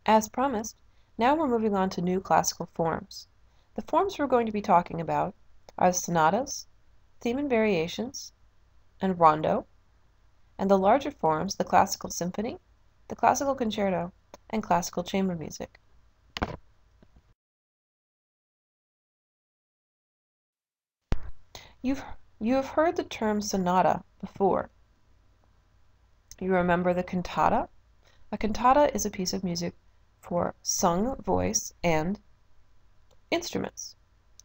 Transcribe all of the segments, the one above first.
As promised, now we're moving on to new classical forms. The forms we're going to be talking about are the sonatas, theme and variations, and rondo, and the larger forms, the classical symphony, the classical concerto, and classical chamber music. You have heard the term sonata before. You remember the cantata? A cantata is a piece of music for sung voice and instruments.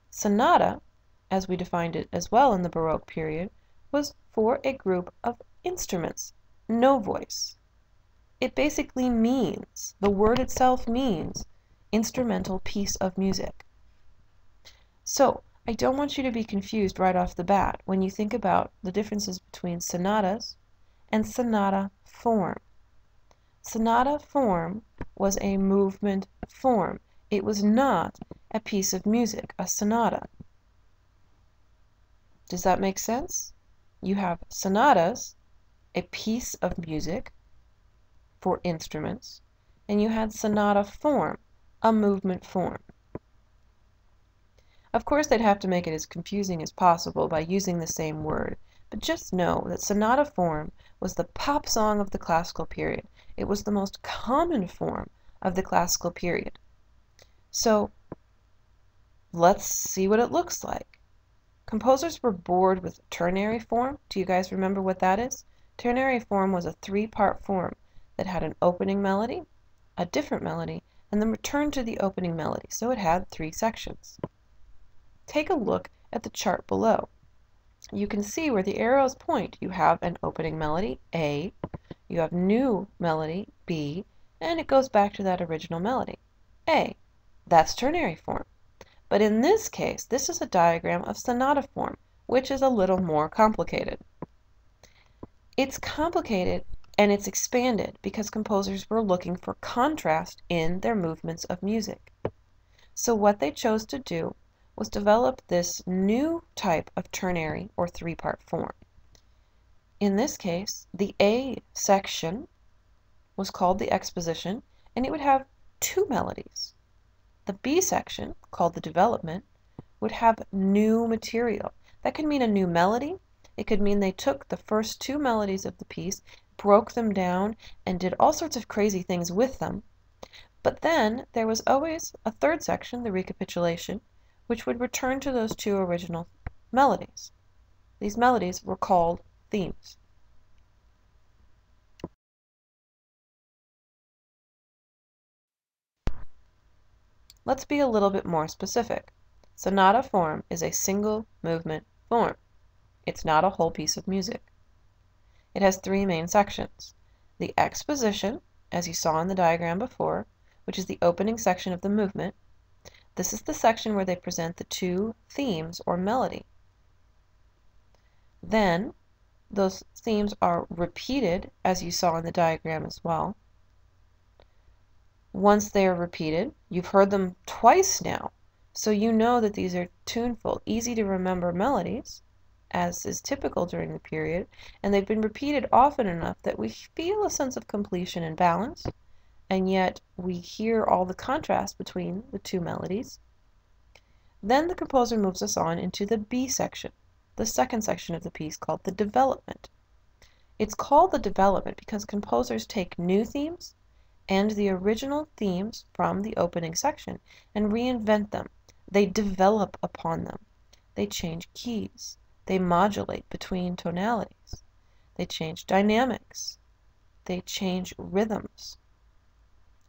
Sonata, as we defined it as well in the Baroque period, was for a group of instruments, no voice. It basically means, the word itself means, instrumental piece of music. So, I don't want you to be confused right off the bat when you think about the differences between sonatas and sonata form. Sonata form was a movement form. It was not a piece of music, a sonata. Does that make sense? You have sonatas, a piece of music for instruments, and you had sonata form, a movement form. Of course, they'd have to make it as confusing as possible by using the same word, but just know that sonata form was the pop song of the classical period. It was the most common form of the classical period. So, let's see what it looks like. Composers were bored with ternary form. Do you guys remember what that is? Ternary form was a three-part form that had an opening melody, a different melody, and then returned to the opening melody. So it had three sections. Take a look at the chart below. You can see where the arrows point. You have an opening melody, A, you have new melody, B, and it goes back to that original melody, A. That's ternary form. But in this case, this is a diagram of sonata form, which is a little more complicated. It's complicated and it's expanded because composers were looking for contrast in their movements of music. So what they chose to do was develop this new type of ternary or three-part form. In this case, the A section was called the exposition, and it would have two melodies. The B section, called the development, would have new material. That could mean a new melody. It could mean they took the first two melodies of the piece, broke them down, and did all sorts of crazy things with them. But then there was always a third section, the recapitulation, which would return to those two original melodies. These melodies were called themes. Let's be a little bit more specific. Sonata form is a single movement form. It's not a whole piece of music. It has three main sections. The exposition, as you saw in the diagram before, which is the opening section of the movement. This is the section where they present the two themes or melody. Then those themes are repeated, as you saw in the diagram as well. Once they are repeated, you've heard them twice now, so you know that these are tuneful, easy to remember melodies, as is typical during the period, and they've been repeated often enough that we feel a sense of completion and balance, and yet we hear all the contrast between the two melodies. Then the composer moves us on into the B section, the second section of the piece called the development. It's called the development because composers take new themes and the original themes from the opening section and reinvent them. They develop upon them. They change keys. They modulate between tonalities. They change dynamics. They change rhythms.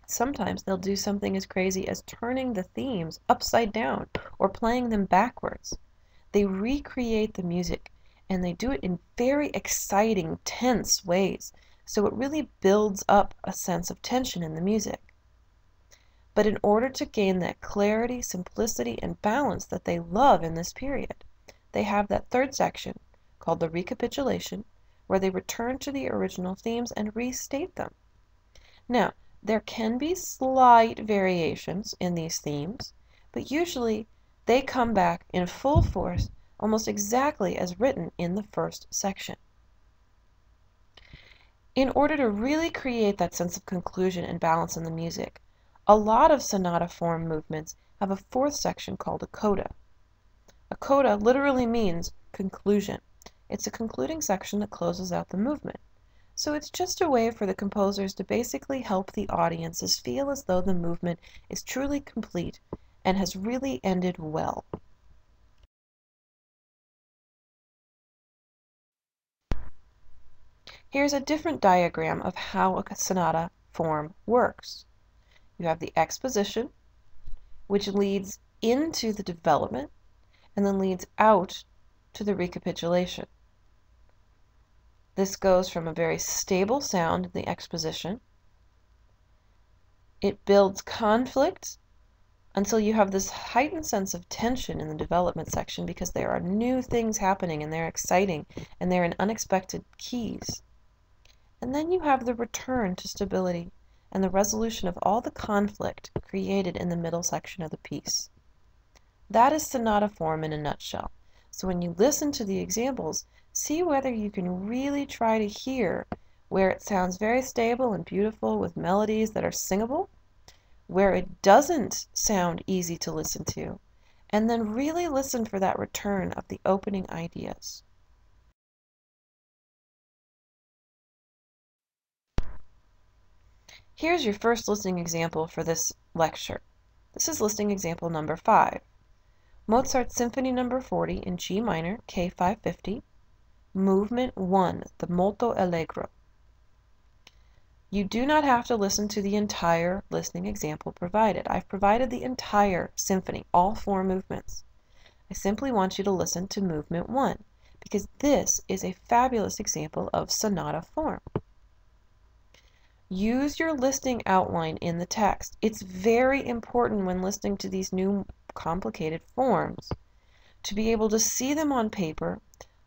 Sometimes they'll do something as crazy as turning the themes upside down or playing them backwards. They recreate the music, and they do it in very exciting, tense ways, so it really builds up a sense of tension in the music. But in order to gain that clarity, simplicity, and balance that they love in this period, they have that third section, called the recapitulation, where they return to the original themes and restate them. Now, there can be slight variations in these themes, but usually they come back in full force almost exactly as written in the first section. In order to really create that sense of conclusion and balance in the music, A lot of sonata form movements have a fourth section called a coda. A coda literally means conclusion. It's a concluding section that closes out the movement. So it's just a way for the composers to basically help the audiences feel as though the movement is truly complete and has really ended well. Here's a different diagram of how a sonata form works. You have the exposition, which leads into the development and then leads out to the recapitulation. This goes from a very stable sound in the exposition. It builds conflict until you have this heightened sense of tension in the development section because there are new things happening and they're exciting and they're in unexpected keys. And then you have the return to stability and the resolution of all the conflict created in the middle section of the piece. That is sonata form in a nutshell. So when you listen to the examples, see whether you can really try to hear where it sounds very stable and beautiful with melodies that are singable, where it doesn't sound easy to listen to, and then really listen for that return of the opening ideas. Here's your first listening example for this lecture. This is listening example number 5. Mozart's Symphony No. 40 in G minor, K550, Movement 1, the Molto Allegro. You do not have to listen to the entire listening example provided. I've provided the entire symphony, all 4 movements. I simply want you to listen to Movement 1, because this is a fabulous example of sonata form. Use your listing outline in the text. It's very important when listening to these new complicated forms to be able to see them on paper,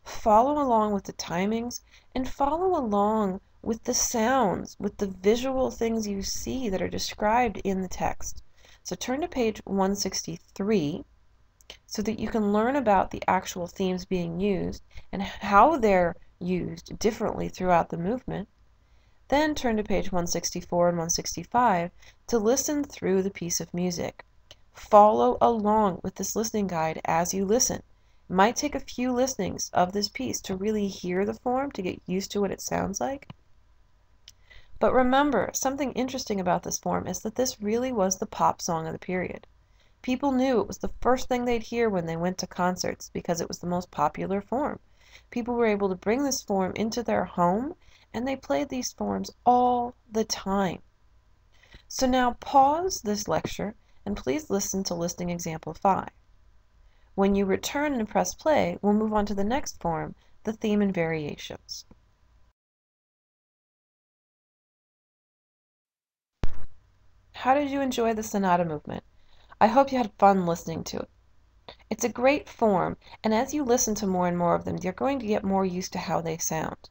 follow along with the timings, and follow along with the sounds, with the visual things you see that are described in the text. So turn to page 163 so that you can learn about the actual themes being used and how they're used differently throughout the movement. Then turn to page 164 and 165 to listen through the piece of music. Follow along with this listening guide as you listen. It might take a few listenings of this piece to really hear the form, to get used to what it sounds like. But remember, something interesting about this form is that this really was the pop song of the period. People knew it was the first thing they'd hear when they went to concerts because it was the most popular form. People were able to bring this form into their home, and they played these forms all the time. So now pause this lecture and please listen to listening example 5. When you return and press play, we'll move on to the next form, the theme and variations. How did you enjoy the sonata movement? I hope you had fun listening to it. It's a great form, and as you listen to more and more of them, you're going to get more used to how they sound.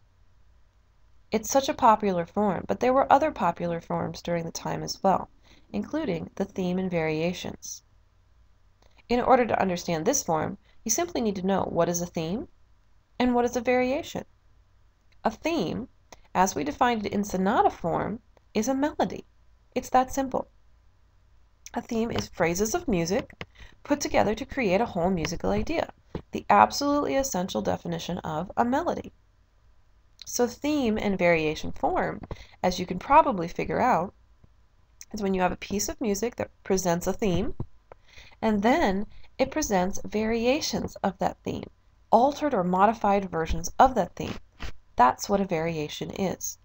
It's such a popular form, but there were other popular forms during the time as well, including the theme and variations. In order to understand this form, you simply need to know what is a theme and what is a variation. A theme, as we defined it in sonata form, is a melody. It's that simple. A theme is phrases of music put together to create a whole musical idea, the absolutely essential definition of a melody. So theme and variation form, as you can probably figure out, is when you have a piece of music that presents a theme, and then it presents variations of that theme, altered or modified versions of that theme. That's what a variation is.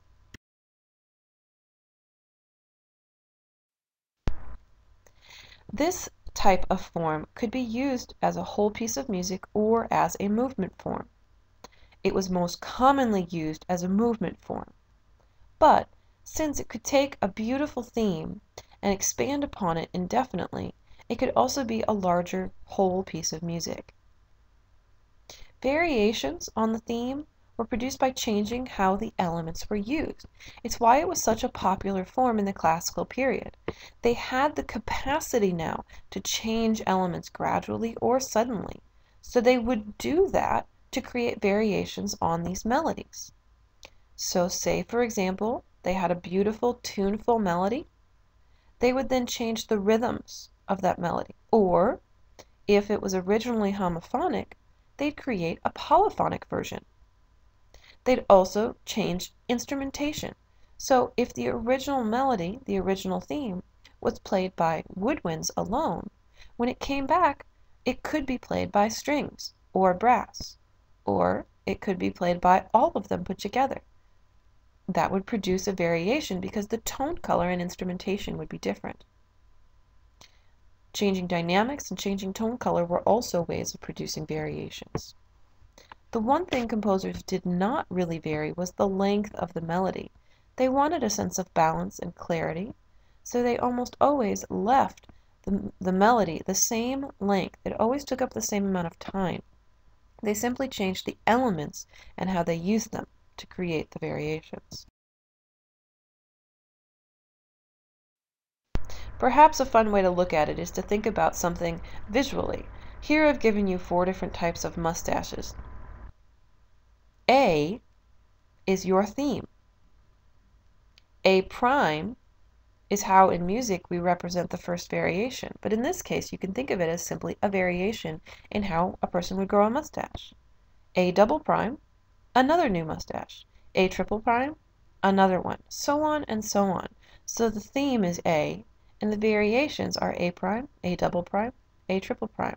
This type of form could be used as a whole piece of music or as a movement form. It was most commonly used as a movement form, but since it could take a beautiful theme and expand upon it indefinitely, it could also be a larger whole piece of music. Variations on the theme were produced by changing how the elements were used. It's why it was such a popular form in the classical period. They had the capacity now to change elements gradually or suddenly, so they would do that to create variations on these melodies. So say, for example, they had a beautiful, tuneful melody. they would then change the rhythms of that melody. Or, if it was originally homophonic, they'd create a polyphonic version. They'd also change instrumentation. So if the original melody, the original theme, was played by woodwinds alone, when it came back, it could be played by strings or brass, or it could be played by all of them put together. That would produce a variation because the tone color and instrumentation would be different. Changing dynamics and changing tone color were also ways of producing variations. The one thing composers did not really vary was the length of the melody. They wanted a sense of balance and clarity, so they almost always left the melody the same length. It always took up the same amount of time. They simply changed the elements and how they used them to create the variations. Perhaps a fun way to look at it is to think about something visually. Here I've given you 4 different types of mustaches. A is your theme. A prime is how in music we represent the first variation, but in this case you can think of it as simply a variation in how a person would grow a mustache. A double prime, another new mustache. A triple prime, another one, so on and so on. So the theme is A, and the variations are A prime, A double prime, A triple prime.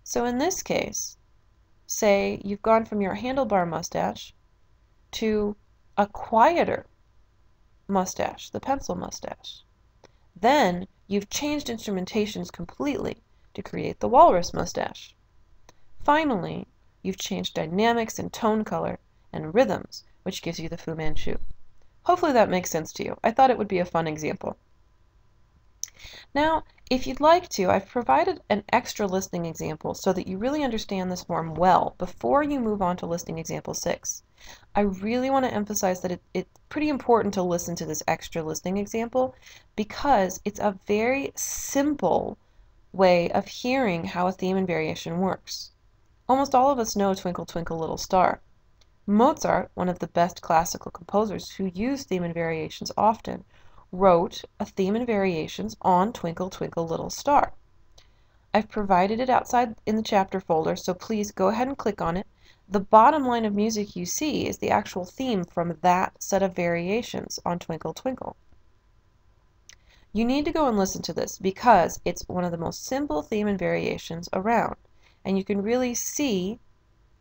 So in this case, say you've gone from your handlebar mustache to a quieter mustache, the pencil mustache. Then you've changed instrumentations completely to create the walrus mustache. Finally, you've changed dynamics and tone color and rhythms, which gives you the Fu Manchu. Hopefully that makes sense to you. I thought it would be a fun example. Now, if you'd like to, I've provided an extra listening example so that you really understand this form well before you move on to listening example 6. I really want to emphasize that it's pretty important to listen to this extra listening example because it's a very simple way of hearing how a theme and variation works. Almost all of us know Twinkle Twinkle Little Star. Mozart, one of the best classical composers who used theme and variations often, wrote a theme and variations on Twinkle Twinkle Little Star. I've provided it outside in the chapter folder, so please go ahead and click on it. The bottom line of music you see is the actual theme from that set of variations on Twinkle Twinkle. You need to go and listen to this because it's one of the most simple theme and variations around, and you can really see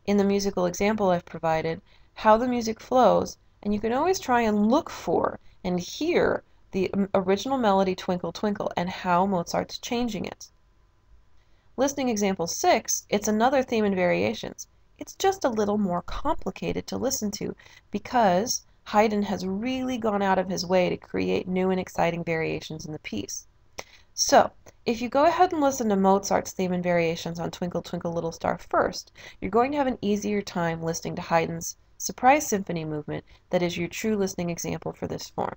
in the musical example I've provided how the music flows, and you can always try and look for and hear the original melody Twinkle Twinkle and how Mozart's changing it. Listening example 6, it's another theme and variations. It's just a little more complicated to listen to because Haydn has really gone out of his way to create new and exciting variations in the piece. So, if you go ahead and listen to Mozart's theme and variations on Twinkle Twinkle Little Star first, you're going to have an easier time listening to Haydn's Surprise Symphony movement that is your true listening example for this form.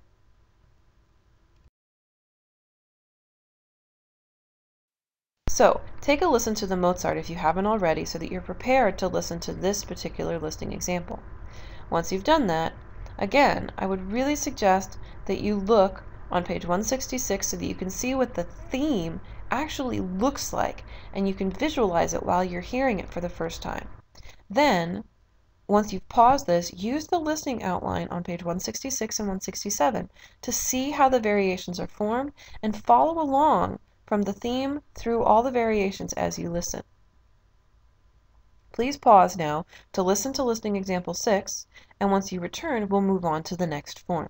So, take a listen to the Mozart if you haven't already so that you're prepared to listen to this particular listening example. Once you've done that, again, I would really suggest that you look on page 166 so that you can see what the theme actually looks like and you can visualize it while you're hearing it for the first time. Then, once you've paused this, use the listening outline on page 166 and 167 to see how the variations are formed and follow along from the theme through all the variations as you listen. Please pause now to listen to listening example 6, and once you return, we'll move on to the next form.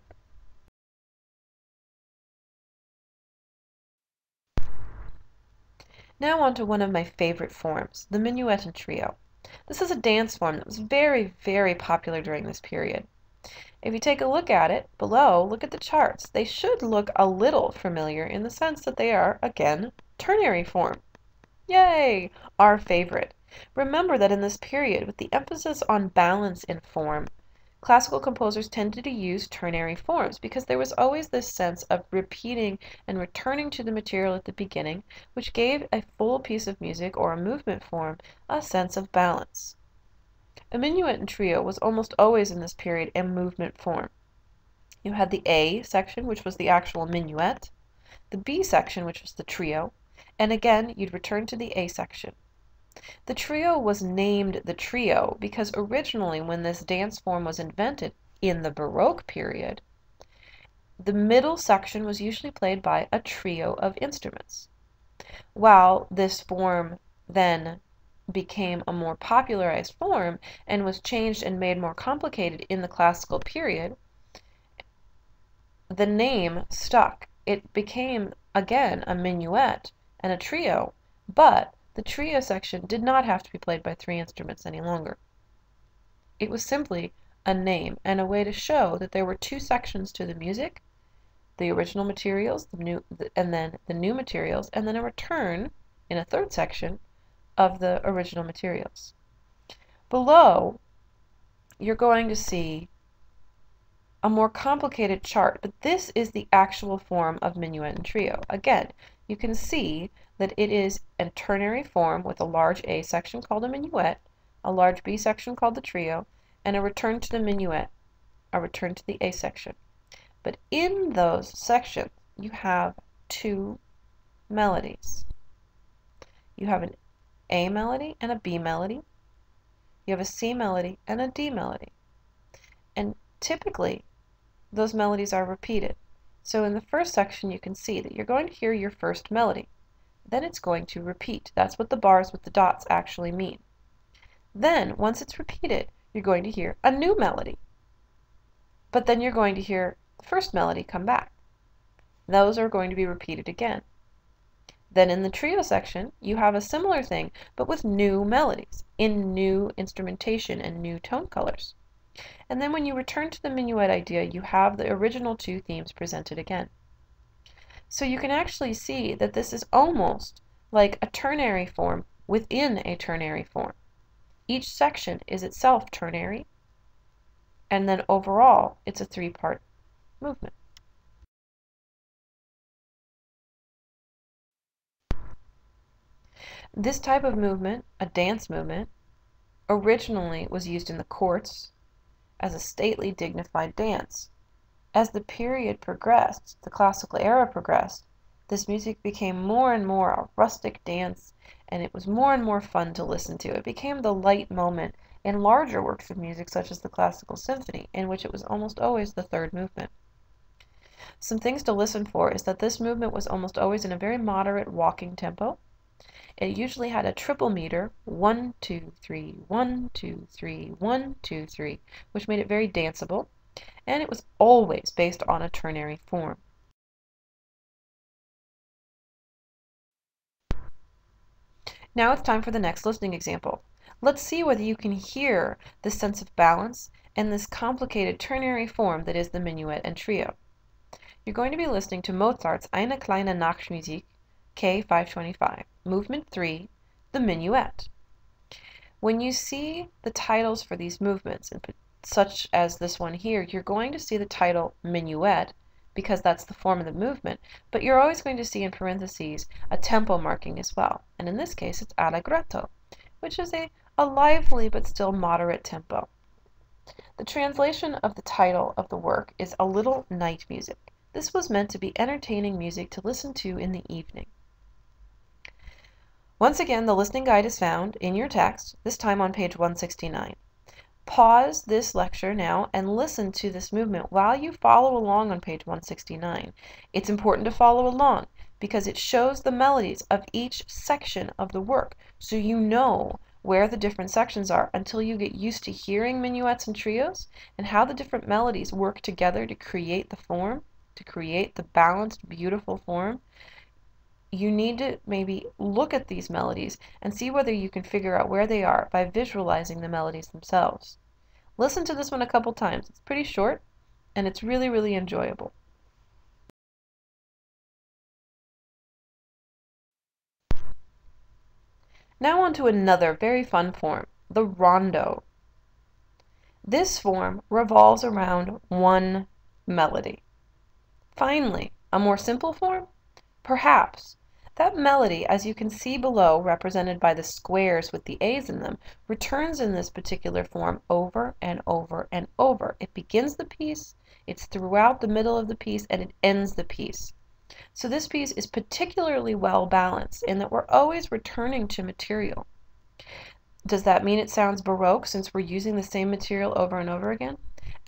Now on to one of my favorite forms, the minuet and trio. This is a dance form that was very, very popular during this period. If you take a look at it below, look at the charts. They should look a little familiar in the sense that they are, again, ternary form. Yay! Our favorite. Remember that in this period, with the emphasis on balance in form, classical composers tended to use ternary forms because there was always this sense of repeating and returning to the material at the beginning, which gave a full piece of music or a movement form a sense of balance. A minuet and trio was almost always in this period a movement form. You had the A section, which was the actual minuet, the B section, which was the trio, and again you'd return to the A section. The trio was named the trio because originally when this dance form was invented in the Baroque period, the middle section was usually played by a trio of instruments. While this form then became a more popularized form and was changed and made more complicated in the classical period, the name stuck. It became, again, a minuet and a trio, but the trio section did not have to be played by 3 instruments any longer. It was simply a name and a way to show that there were 2 sections to the music, the original materials, and then the new materials, and then a return in a 3rd section of the original materials. Below, you're going to see a more complicated chart, but this is the actual form of minuet and trio. Again, you can see that it is a ternary form with a large A section called a minuet, a large B section called the trio, and a return to the minuet, a return to the A section. But in those sections, you have 2 melodies. You have an A melody and a B melody. You have a C melody and a D melody. And typically, those melodies are repeated. So in the first section, you can see that you're going to hear your first melody. Then it's going to repeat. That's what the bars with the dots actually mean. Then, once it's repeated, you're going to hear a new melody. But then you're going to hear the first melody come back. Those are going to be repeated again. Then in the trio section, you have a similar thing, but with new melodies, in new instrumentation and new tone colors. And then when you return to the minuet idea, you have the original 2 themes presented again. So you can actually see that this is almost like a ternary form within a ternary form. Each section is itself ternary, and then overall, it's a 3-part movement. This type of movement, a dance movement, originally was used in the courts as a stately, dignified dance. As the period progressed, the classical era progressed, this music became more and more a rustic dance, and it was more and more fun to listen to. It became the light moment in larger works of music such as the classical symphony, in which it was almost always the 3rd movement. Some things to listen for is that this movement was almost always in a very moderate walking tempo. It usually had a triple meter, 1, 2, 3, 1, 2, 3, 1, 2, 3, which made it very danceable, and it was always based on a ternary form. Now it's time for the next listening example. Let's see whether you can hear this sense of balance and this complicated ternary form that is the minuet and trio. You're going to be listening to Mozart's Eine kleine Nachtmusik, K525, Movement 3, the Minuet. When you see the titles for these movements, such as this one here, you're going to see the title Minuet, because that's the form of the movement, but you're always going to see in parentheses a tempo marking as well. And in this case, it's allegretto, which is a lively but still moderate tempo. The translation of the title of the work is A Little Night Music. This was meant to be entertaining music to listen to in the evening. Once again, the listening guide is found in your text, this time on page 169. Pause this lecture now and listen to this movement while you follow along on page 169. It's important to follow along because it shows the melodies of each section of the work, so you know where the different sections are until you get used to hearing minuets and trios and how the different melodies work together to create the form, to create the balanced, beautiful form. You need to maybe look at these melodies and see whether you can figure out where they are by visualizing the melodies themselves. Listen to this one a couple times. It's pretty short and it's really, really enjoyable. Now on to another very fun form, the rondo. This form revolves around one melody. Finally, a more simple form? Perhaps. That melody, as you can see below, represented by the squares with the A's in them, returns in this particular form over and over and over. It begins the piece, it's throughout the middle of the piece, and it ends the piece. So this piece is particularly well balanced in that we're always returning to material. Does that mean it sounds Baroque since we're using the same material over and over again?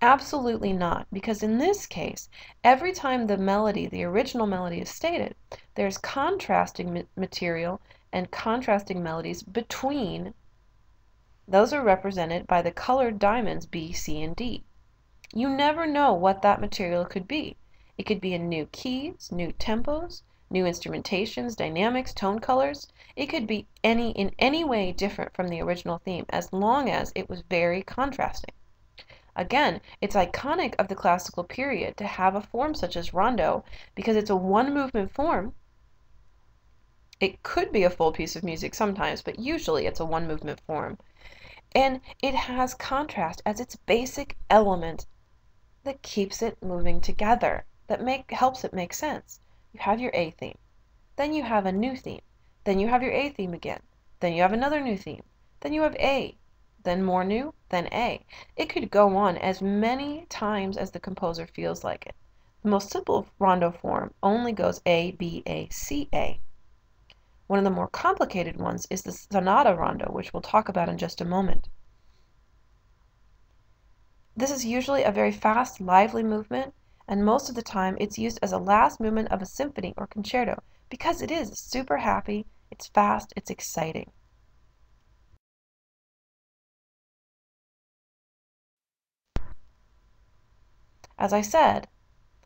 Absolutely not, because in this case, every time the melody, the original melody, is stated, there's contrasting material and contrasting melodies between. Those are represented by the colored diamonds B, C, and D. You never know what that material could be. It could be in new keys, new tempos, new instrumentations, dynamics, tone colors. It could be in any way different from the original theme as long as it was very contrasting. Again, it's iconic of the classical period to have a form such as rondo because it's a one-movement form. It could be a full piece of music sometimes, but usually it's a one-movement form. And it has contrast as its basic element that keeps it moving together, that helps it make sense. You have your A theme, then you have a new theme, then you have your A theme again, then you have another new theme, then you have A, then more new, then A. It could go on as many times as the composer feels like it. The most simple rondo form only goes A, B, A, C, A. One of the more complicated ones is the sonata rondo, which we'll talk about in just a moment. This is usually a very fast, lively movement, and most of the time it's used as a last movement of a symphony or concerto because it is super happy, it's fast, it's exciting. As I said,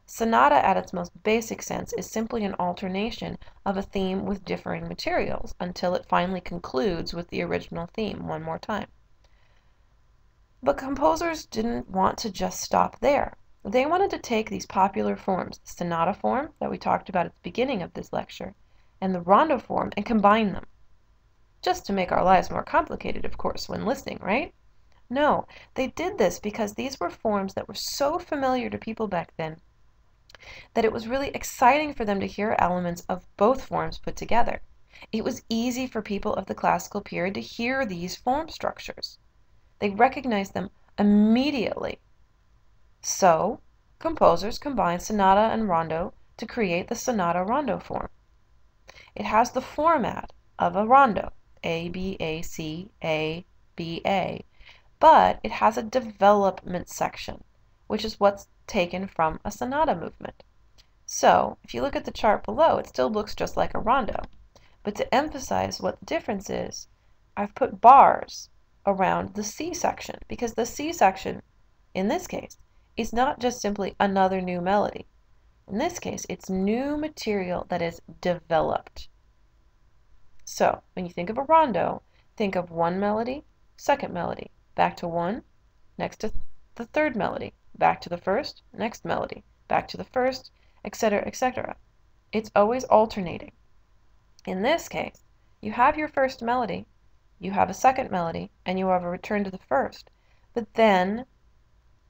sonata at its most basic sense is simply an alternation of a theme with differing materials until it finally concludes with the original theme one more time. But composers didn't want to just stop there. They wanted to take these popular forms, the sonata form that we talked about at the beginning of this lecture, and the rondo form, and combine them. Just to make our lives more complicated, of course, when listening, right? No, they did this because these were forms that were so familiar to people back then that it was really exciting for them to hear elements of both forms put together. It was easy for people of the classical period to hear these form structures. They recognized them immediately. So, composers combined sonata and rondo to create the sonata-rondo form. It has the format of a rondo, A, B, A, C, A, B, A, but it has a development section, which is what's taken from a sonata movement. So, if you look at the chart below, it still looks just like a rondo. But to emphasize what the difference is, I've put bars around the C section, because the C section, in this case, is not just simply another new melody. In this case, it's new material that is developed. So, when you think of a rondo, think of one melody, second melody, back to one, next to the third melody, back to the first, next melody, back to the first, etc., etc. It's always alternating. In this case, you have your first melody, you have a second melody, and you have a return to the first. But then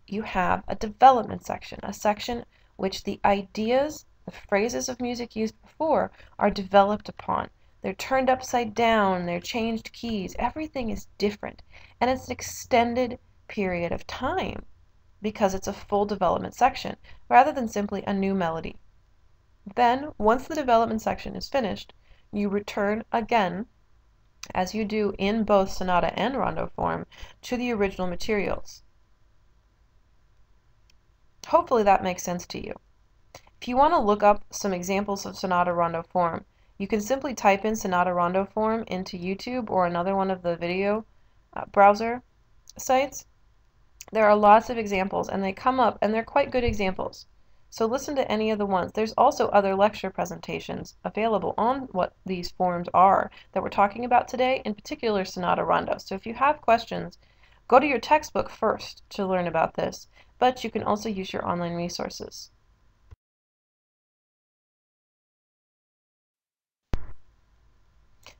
you have a development section, a section which the ideas, the phrases of music used before are developed upon. They're turned upside down, they're changed keys, everything is different. And it's an extended period of time because it's a full development section rather than simply a new melody. Then, once the development section is finished, you return again, as you do in both sonata and rondo form, to the original materials. Hopefully that makes sense to you. If you want to look up some examples of sonata rondo form, you can simply type in sonata rondo form into YouTube or another one of the video browser sites. There are lots of examples and they come up and they're quite good examples. So listen to any of the ones. There's also other lecture presentations available on what these forms are that we're talking about today, in particular sonata rondo. So if you have questions, go to your textbook first to learn about this, but you can also use your online resources.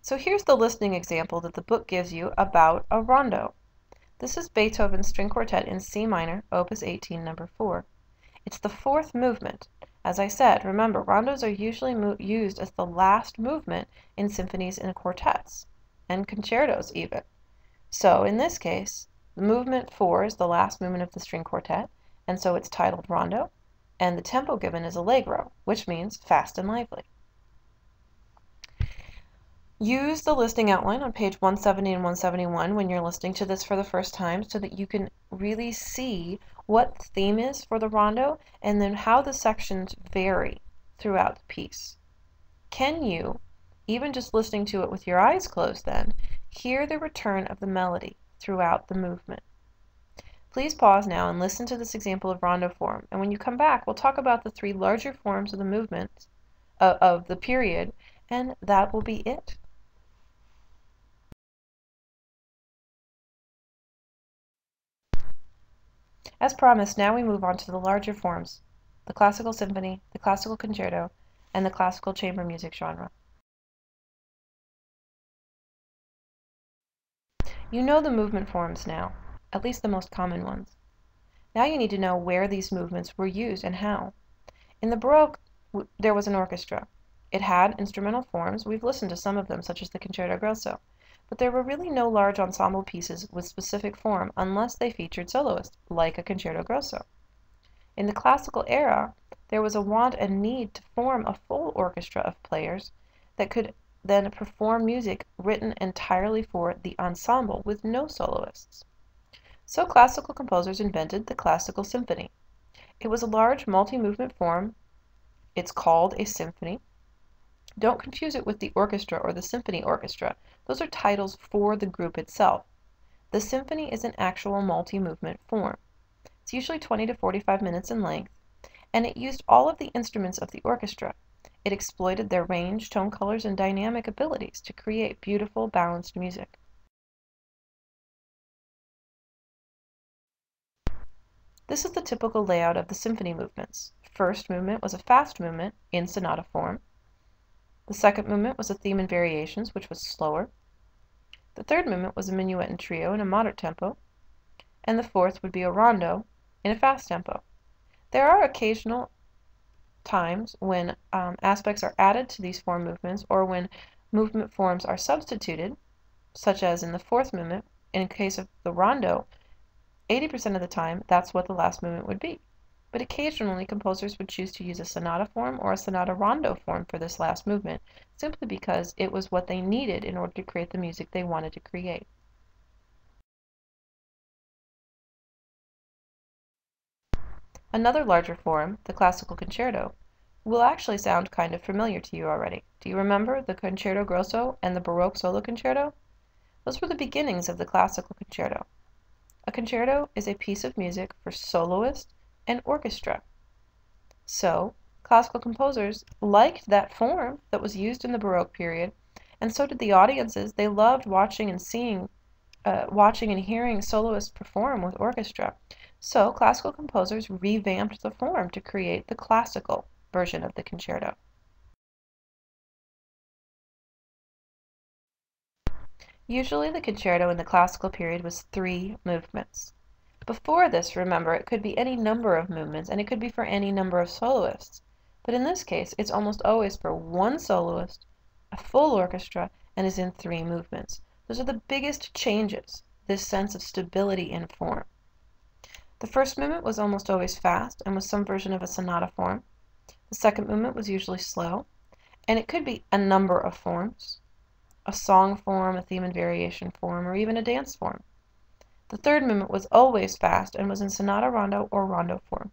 So here's the listening example that the book gives you about a rondo. This is Beethoven's String Quartet in C minor, Opus 18, number 4. It's the fourth movement. As I said, remember, rondos are usually used as the last movement in symphonies and quartets, and concertos even. So in this case, movement 4 is the last movement of the string quartet, and so it's titled rondo, and the tempo given is allegro, which means fast and lively. Use the listing outline on page 170 and 171 when you're listening to this for the first time so that you can really see what the theme is for the rondo and then how the sections vary throughout the piece. Can you, even just listening to it with your eyes closed then, hear the return of the melody throughout the movement? Please pause now and listen to this example of rondo form, and when you come back we'll talk about the three larger forms of the movement of the period, and that will be it. As promised, now we move on to the larger forms, the classical symphony, the classical concerto, and the classical chamber music genre. You know the movement forms now, at least the most common ones. Now you need to know where these movements were used and how. In the Baroque, there was an orchestra. It had instrumental forms. We've listened to some of them, such as the Concerto Grosso. But there were really no large ensemble pieces with specific form unless they featured soloists, like a Concerto Grosso. In the classical era, there was a want and need to form a full orchestra of players that could then perform music written entirely for the ensemble with no soloists. So classical composers invented the classical symphony. It was a large multi-movement form. It's called a symphony. Don't confuse it with the orchestra or the symphony orchestra. Those are titles for the group itself. The symphony is an actual multi-movement form. It's usually 20 to 45 minutes in length, and it used all of the instruments of the orchestra. It exploited their range, tone colors, and dynamic abilities to create beautiful, balanced music. This is the typical layout of the symphony movements. First movement was a fast movement in sonata form. The second movement was a theme and variations, which was slower. The third movement was a minuet and trio in a moderate tempo. And the fourth would be a rondo in a fast tempo. There are occasional times when aspects are added to these form movements or when movement forms are substituted, such as in the fourth movement. In case of the rondo, 80% of the time that's what the last movement would be. But occasionally composers would choose to use a sonata form or a sonata rondo form for this last movement, simply because it was what they needed in order to create the music they wanted to create. Another larger form, the classical concerto, will actually sound kind of familiar to you already. Do you remember the Concerto Grosso and the Baroque solo concerto? Those were the beginnings of the classical concerto. A concerto is a piece of music for soloist and orchestra. So, classical composers liked that form that was used in the Baroque period, and so did the audiences. They loved watching and hearing soloists perform with orchestra. So, classical composers revamped the form to create the classical version of the concerto. Usually the concerto in the classical period was 3 movements. Before this, remember, it could be any number of movements, and it could be for any number of soloists. But in this case, it's almost always for one soloist, a full orchestra, and is in 3 movements. Those are the biggest changes, this sense of stability in form. The first movement was almost always fast and was some version of a sonata form. The second movement was usually slow, and it could be a number of forms, a song form, a theme and variation form, or even a dance form. The third movement was always fast and was in sonata rondo or rondo form.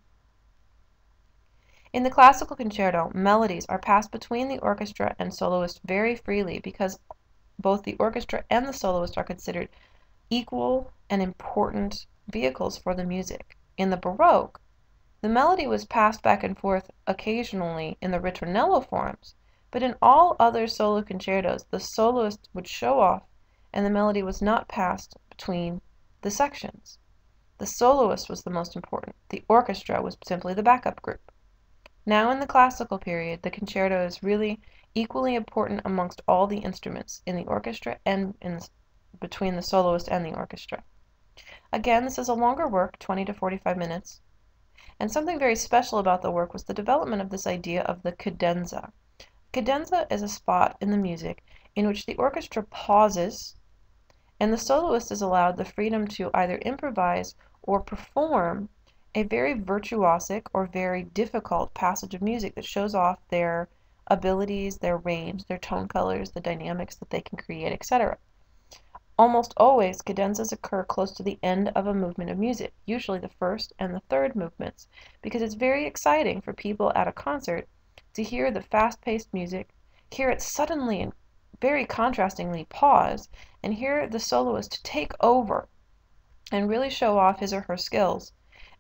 In the classical concerto, melodies are passed between the orchestra and soloist very freely because both the orchestra and the soloist are considered equal and important vehicles for the music. In the Baroque, the melody was passed back and forth occasionally in the ritornello forms, but in all other solo concertos, the soloist would show off and the melody was not passed between the sections. The soloist was the most important. The orchestra was simply the backup group. Now in the classical period, the concerto is really equally important amongst all the instruments in the orchestra and between the soloist and the orchestra. Again, this is a longer work, 20 to 45 minutes. And something very special about the work was the development of this idea of the cadenza. Cadenza is a spot in the music in which the orchestra pauses and the soloist is allowed the freedom to either improvise or perform a very virtuosic or very difficult passage of music that shows off their abilities, their range, their tone colors, the dynamics that they can create, etc. Almost always, cadenzas occur close to the end of a movement of music, usually the first and the third movements, because it's very exciting for people at a concert to hear the fast-paced music, hear it suddenly and very contrastingly pause, and hear the soloist take over and really show off his or her skills.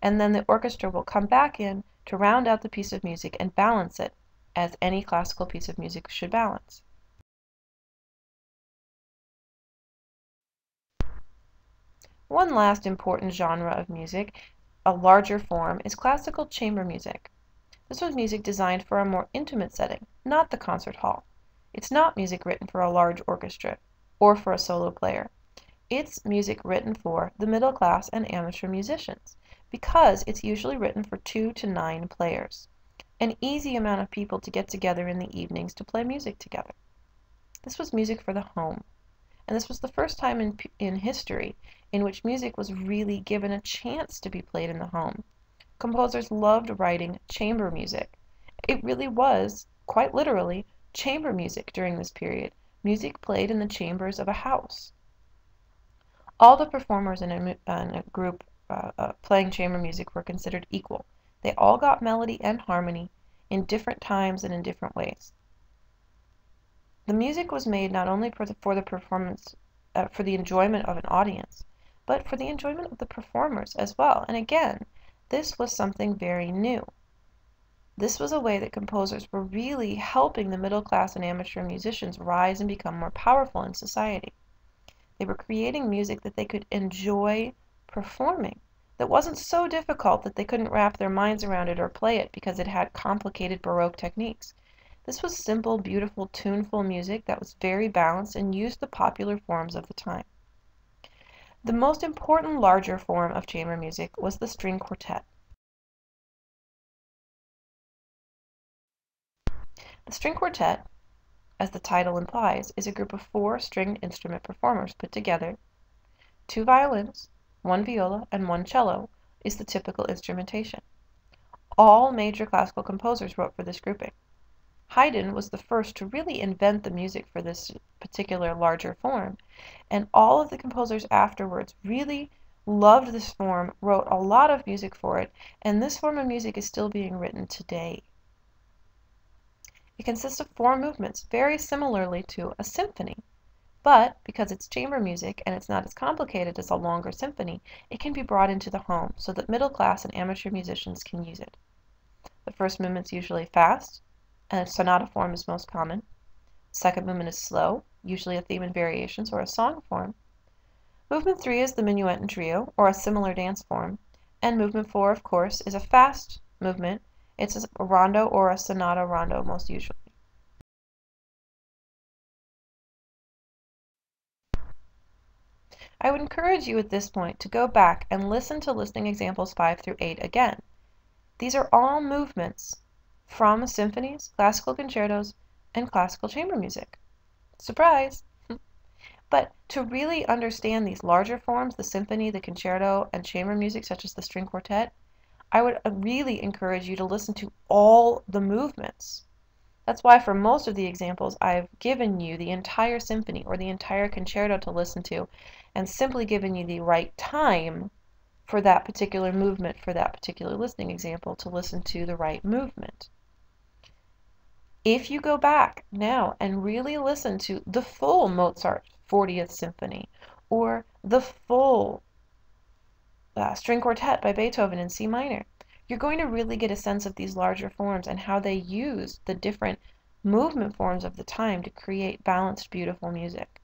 And then the orchestra will come back in to round out the piece of music and balance it, as any classical piece of music should balance. One last important genre of music, a larger form, is classical chamber music. This was music designed for a more intimate setting, not the concert hall. It's not music written for a large orchestra or for a solo player. It's music written for the middle class and amateur musicians because it's usually written for 2 to 9 players, an easy amount of people to get together in the evenings to play music together. This was music for the home. And this was the first time in history in which music was really given a chance to be played in the home. Composers loved writing chamber music. It really was, quite literally, chamber music during this period, music played in the chambers of a house. All the performers in a group playing chamber music were considered equal. They all got melody and harmony in different times and in different ways. The music was made not only for the performance, for the enjoyment of an audience, but for the enjoyment of the performers as well. And again, this was something very new. This was a way that composers were really helping the middle class and amateur musicians rise and become more powerful in society. They were creating music that they could enjoy performing, that wasn't so difficult that they couldn't wrap their minds around it or play it because it had complicated Baroque techniques. This was simple, beautiful, tuneful music that was very balanced and used the popular forms of the time. The most important larger form of chamber music was the string quartet. The string quartet, as the title implies, is a group of 4 stringed instrument performers put together. 2 violins, 1 viola, and 1 cello is the typical instrumentation. All major classical composers wrote for this grouping. Haydn was the first to really invent the music for this particular larger form, and all of the composers afterwards really loved this form, wrote a lot of music for it, and this form of music is still being written today. It consists of 4 movements, very similarly to a symphony, but because it's chamber music and it's not as complicated as a longer symphony, it can be brought into the home so that middle class and amateur musicians can use it. The first movement's usually fast, and a sonata form is most common. Second movement is slow, usually a theme and variations or a song form. Movement 3 is the minuet and trio, or a similar dance form. And movement 4, of course, is a fast movement. It's a rondo or a sonata rondo most usually. I would encourage you at this point to go back and listen to listening examples 5 through 8 again. These are all movements from symphonies, classical concertos, and classical chamber music. Surprise! But to really understand these larger forms, the symphony, the concerto, and chamber music such as the string quartet, I would really encourage you to listen to all the movements. That's why for most of the examples I've given you the entire symphony or the entire concerto to listen to and simply given you the right time for that particular movement, for that particular listening example, to listen to the right movement. If you go back now and really listen to the full Mozart 40th Symphony or the full string quartet by Beethoven in C minor, you're going to really get a sense of these larger forms and how they used the different movement forms of the time to create balanced, beautiful music.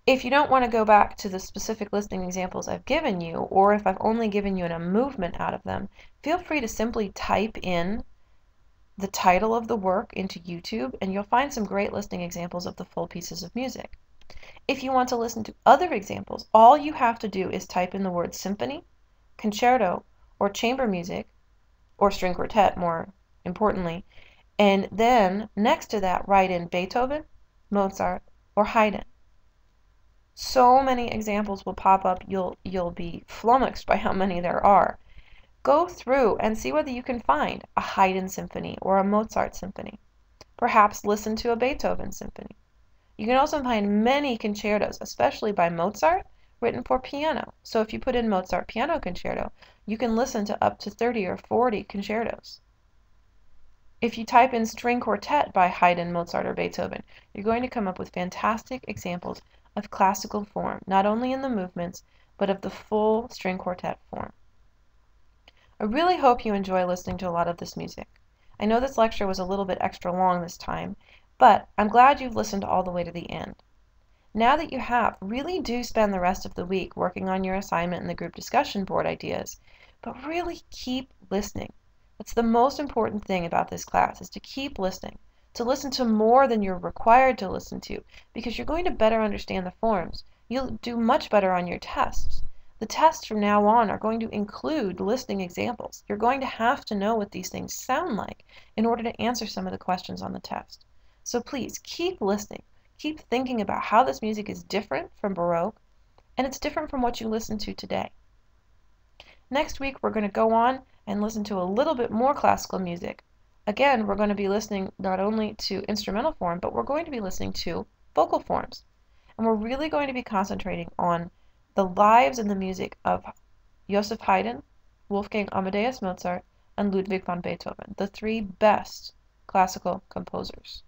If you don't want to go back to the specific listening examples I've given you, or if I've only given you a movement out of them, feel free to simply type in the title of the work into YouTube and you'll find some great listening examples of the full pieces of music. If you want to listen to other examples, all you have to do is type in the word symphony, concerto, or chamber music, or string quartet more importantly, and then next to that write in Beethoven, Mozart, or Haydn. So many examples will pop up, you'll be flummoxed by how many there are. Go through and see whether you can find a Haydn symphony or a Mozart symphony. Perhaps listen to a Beethoven symphony. You can also find many concertos, especially by Mozart, written for piano. So if you put in Mozart piano concerto, you can listen to up to 30 or 40 concertos. If you type in string quartet by Haydn, Mozart, or Beethoven, you're going to come up with fantastic examples of classical form, not only in the movements, but of the full string quartet form. I really hope you enjoy listening to a lot of this music. I know this lecture was a little bit extra long this time, but I'm glad you've listened all the way to the end. Now that you have, really do spend the rest of the week working on your assignment and the group discussion board ideas, but really keep listening. That's the most important thing about this class, is to keep listening, to listen to more than you're required to listen to, because you're going to better understand the forms. You'll do much better on your tests. The tests from now on are going to include listening examples. You're going to have to know what these things sound like in order to answer some of the questions on the test. So please keep listening. Keep thinking about how this music is different from Baroque, and it's different from what you listen to today. Next week we're going to go on and listen to a little bit more classical music. Again, we're going to be listening not only to instrumental form, but we're going to be listening to vocal forms. And we're really going to be concentrating on the lives and the music of Joseph Haydn, Wolfgang Amadeus Mozart, and Ludwig van Beethoven, the three best classical composers.